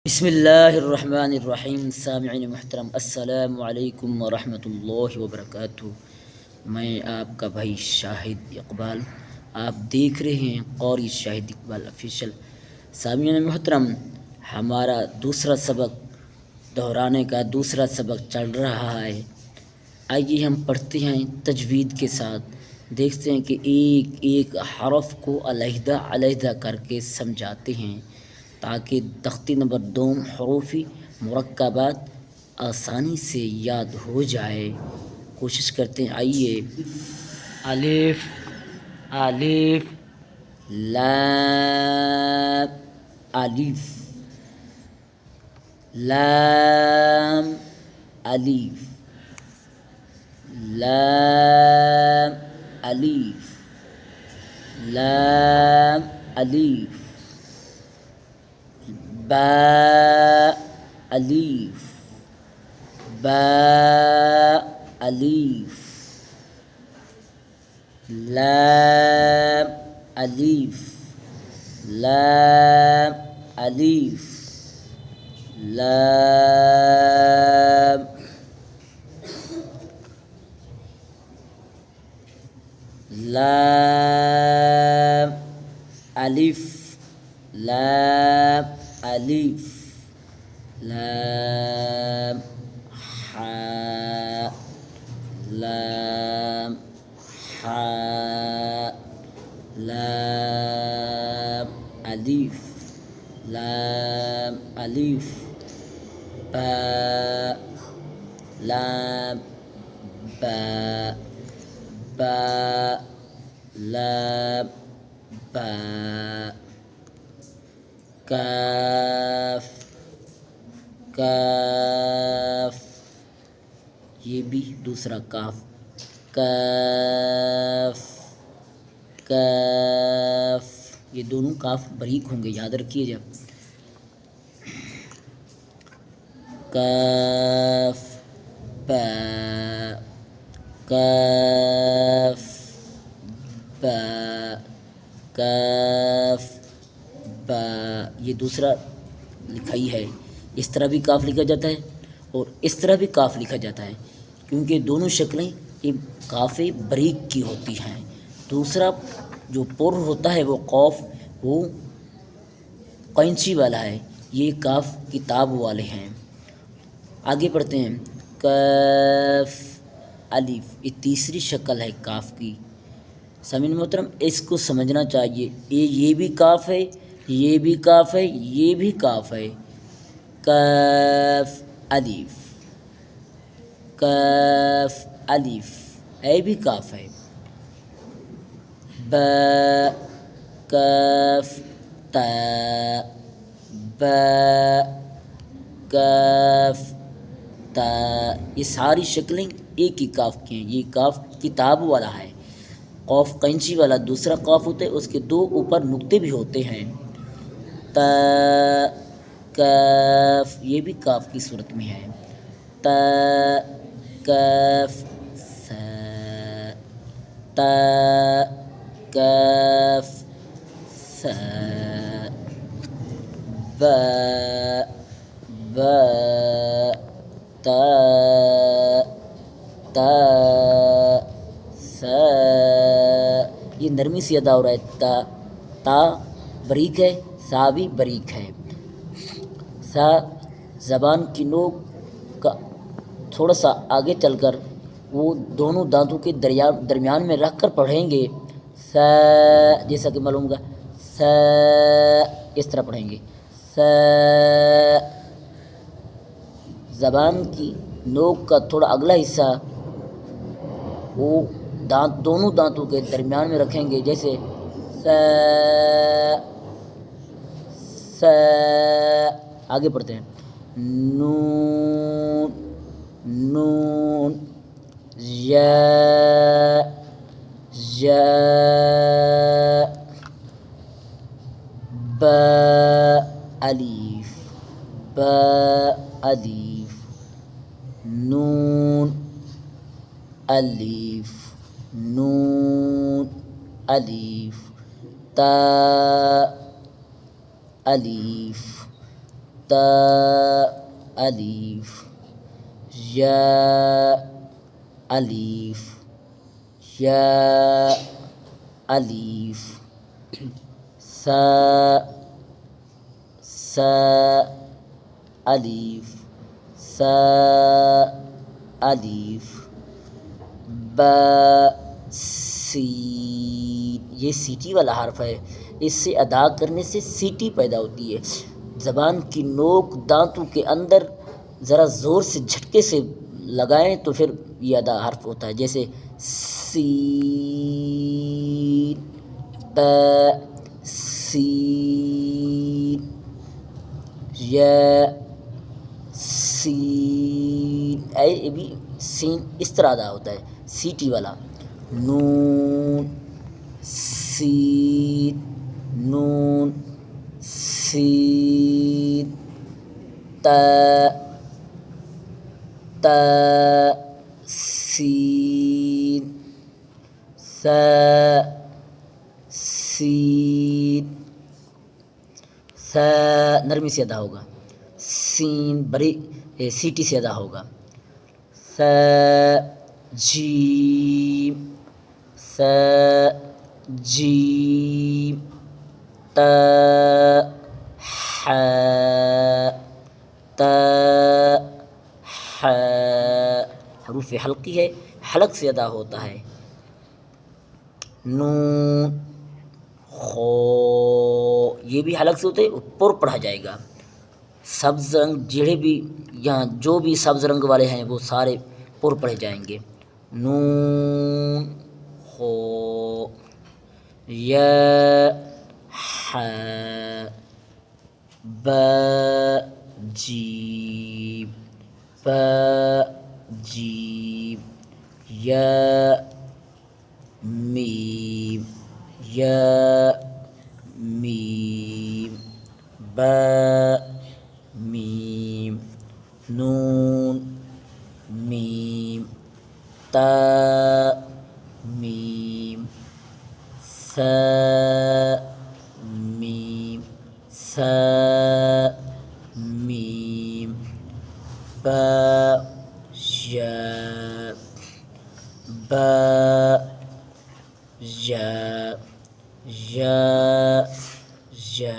बिस्मिल्लाहिर्रहमानिर्रहीम। सामिईन मुहतरम, अस्सलामु अलैकुम वरहमतुल्लाहि वबरकातुहू। मैं आपका भाई शाहिद इकबाल, आप देख रहे हैं क़ारी शाहिद इकबाल ऑफिशियल। सामिईन मुहतरम, हमारा दूसरा सबक दोहराने का दूसरा सबक चल रहा है। आइए हम पढ़ते हैं तजवीद के साथ, देखते हैं कि एक एक हरफ को अलहदा अलहदा करके समझाते हैं ताकि तख्ती नंबर 2 हरूफी मुरक्कबात आसानी से याद हो जाए। कोशिश करते हैं, आइए। अलिफ अलिफ लाम अलिफ लाम अलिफ लाम अलिफ लाम अलिफ बा अलिफ बा अलिफ लाम अलिफ लाम अलिफ लाम लाम अलिफ लाम अलिफ लाम हा लाम हा लाम अलिफ लाम अलिफ बा लाम बा बा लाम बा काफ काफ, ये भी दूसरा काफ काफ काफ, ये दोनों काफ बारीक होंगे, याद रखिए। जब काफ बा काफ बा काफ बा, ये दूसरा लिखाई है। इस तरह भी काफ लिखा जाता है और इस तरह भी काफ लिखा जाता है, क्योंकि दोनों शक्लें ये काफ़े बारीक की होती हैं। दूसरा जो पुर होता है वो कौफ, वो कैंची वाला है, ये काफ किताब वाले हैं। आगे पढ़ते हैं। काफ अलिफ, ये तीसरी शक्ल है काफ की। सामीन मोहतरम, इसको समझना चाहिए। ये भी काफ है, ये भी काफ है, ये भी काफ है। काफ अलिफ काफ अलिफ, ए भी काफ है। बा काफ ता बा काफ ता, ये सारी शक्लें एक ही काफ की हैं। ये काफ किताब वाला है, कौफ कैंची वाला दूसरा काफ होता है, उसके दो ऊपर नुक्ते भी होते हैं। ता काफ, ये भी काफ की सूरत में है। ता काफ सा ता काफ सा बा बा ता ता सा, ये नरमी से अदा हो रहा है। ता बारीक है, सा भी बारीक है। सा ज़बान की नोक का थोड़ा सा आगे चलकर वो दोनों दांतों के दरमियान में रख कर पढ़ेंगे। सा, जैसा कि मालूम होगा, सा इस तरह पढ़ेंगे। सा, ज़बान की नोक का थोड़ा अगला हिस्सा वो दोनों दांतों के दरमियान में रखेंगे, जैसे सा सा। आगे पढ़ते हैं। नून नून या या बा अलीफ बा अलीफ नून अलीफ नून अलीफ ता अलीफ ता अलीफ, या अलीफ, या अलीफ, सा सा अलीफ, सा अलीफ, बा सीन। ये सीटी वाला हर्फ है, इससे अदा करने से सीटी पैदा होती है। ज़बान की नोक दांतों के अंदर ज़रा ज़ोर से झटके से लगाएं तो फिर ये अदा हर्फ होता है। जैसे सीन, ब सीन, या सीन। ये भी सीन इस तरह अदा होता है, सीटी वाला। नून सीन, नून सीन, ता ता सीन, सा सीन, सा नरमी से अदा होगा, सीन बड़ी सीटी से अदा होगा। सा जीम, सा जीम, ता हा, ता हा। हरूफ हल्की है, हलक से अदा होता है। नून खो, ये भी हलक से होते है, ऊपर पढ़ा जाएगा। सब्ज़ रंग जेड़े भी यहाँ जो भी सब्ज़ रंग वाले हैं वो सारे पुर पढ़े जाएंगे। नून हो, या हा, ब जीम, ब जीम, या मीम, या मीम, ब मीम, नून मीम, ता मीम, सा मीम, सा मीम, बा या, बा या, या या,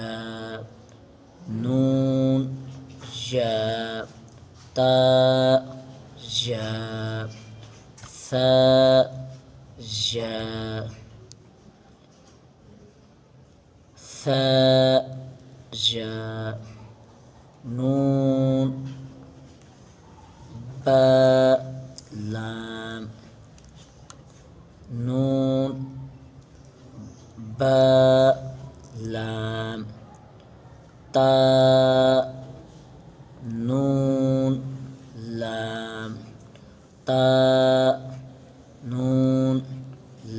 नून या, ता या, सा या, सा या, नून, बा लाम, नून, बा लाम, ता नून लाम, ता नून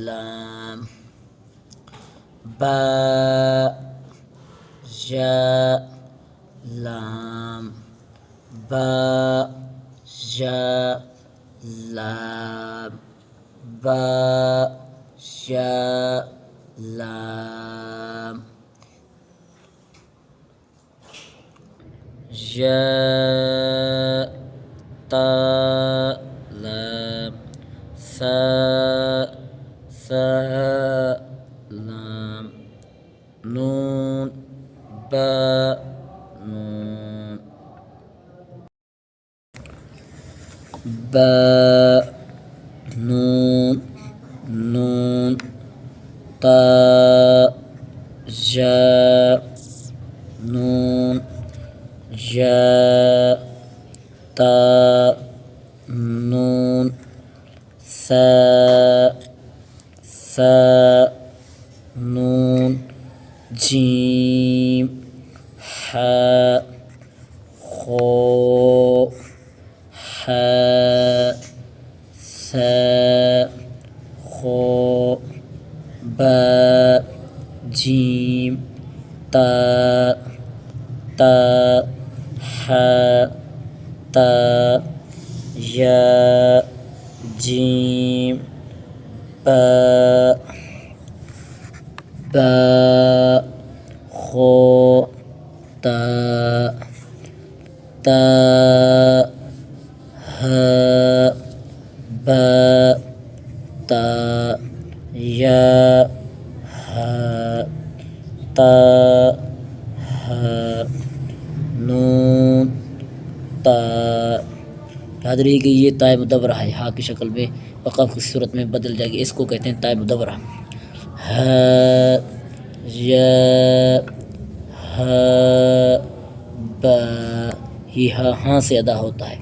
लाम, बा या लाम, बा या लाम, बा या लाम, या ता लाम, सा सा लाम, नून बा नून, बा नून नून, ता या नून या, ता नून, सा सा नून, जीम, हा, खो, हा, सा, खो, बा, जीम, ता, ता, हा, ता, या, जीम, बा, बा, खो, ता, ता हा बा ता या हा ता हा नून ता। याद रही कि ये ताए मुदव्वरा है, हा की शक्ल में वक़फ़ की सूरत में बदल जाएगी, इसको कहते हैं ताए मुदव्वरा। हा या हा बा, ये हाँ से अदा होता है।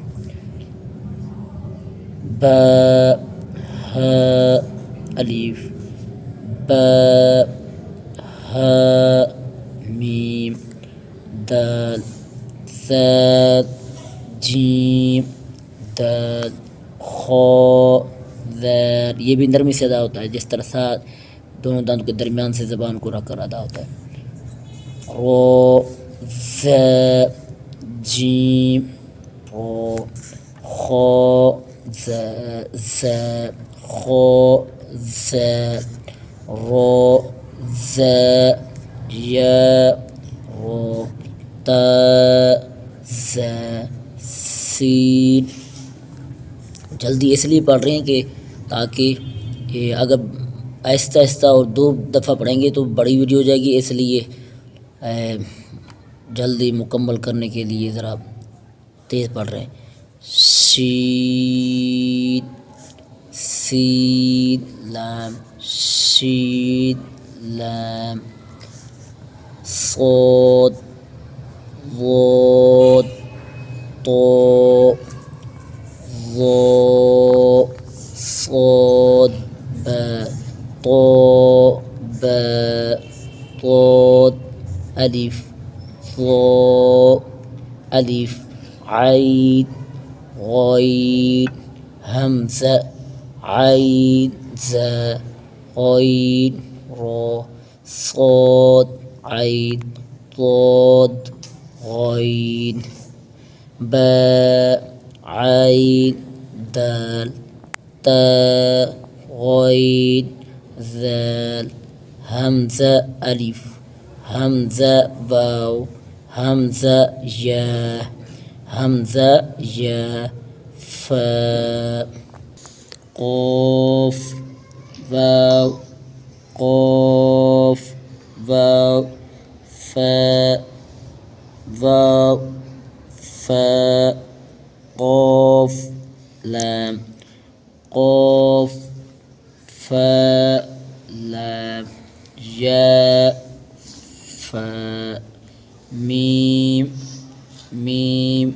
बा हा अलीफ, बा हा मीम, दाल साद जीम दाल खौ ज़ैर, ये भी नरमी से अदा होता है, जिस तरह सा दोनों दांतों के दरमियान से ज़बान को रखकर अदा होता है। रो ज़ जीम रो खौ ज़ खौ ज़ रो ज़ या रो ता ज़ सीन। जल्दी इसलिए पढ़ रहे हैं कि ताकि ये अगर आहिस्ता आहिस्ता और 2 दफ़ा पढ़ेंगे तो बड़ी वीडियो हो जाएगी, इसलिए जल्दी मुकम्मल करने के लिए ज़रा तेज़ पढ़ रहे हैं। शीन सीन लाम शीन लाम सोद वोद तो वो सोद ब तो ब तोद अलिफ वो अलिफ आइन गॉइन हमज़ा आइन ज़ गॉइन रो सोद आइन तोद गॉइन बा आइन दाल ता गॉइन ज़ाल हमज़ा अलिफ हमज़ा वाव हमज़ा या हमज़ा या फा क़ाफ़ वाव क़ाफ़ वाव फा वाव फा क़ाफ़ लाम क़ाफ़ फा लाम या फा मीम मीम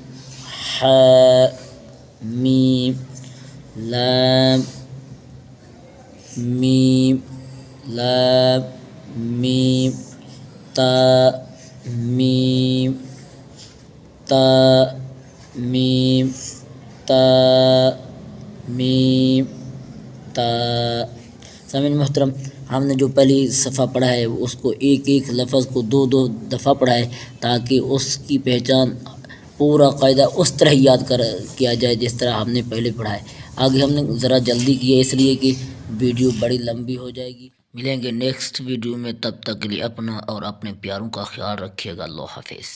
हा मीम लाम मीम लाम मीम ता मीम ता मीम ता मीम ता। सामीन मोहतरम, हमने जो पहली सफ़ा पढ़ा है उसको एक एक लफ्ज़ को 2-2 दफ़ा पढ़ा है ताकि उसकी पहचान पूरा कायदा उस तरह याद किया जाए जिस तरह हमने पहले पढ़ा है। आगे हमने ज़रा जल्दी की है इसलिए कि वीडियो बड़ी लंबी हो जाएगी। मिलेंगे नेक्स्ट वीडियो में, तब तक के लिए अपना और अपने प्यारों का ख्याल रखिएगा। अल्लाह हाफ़िज़।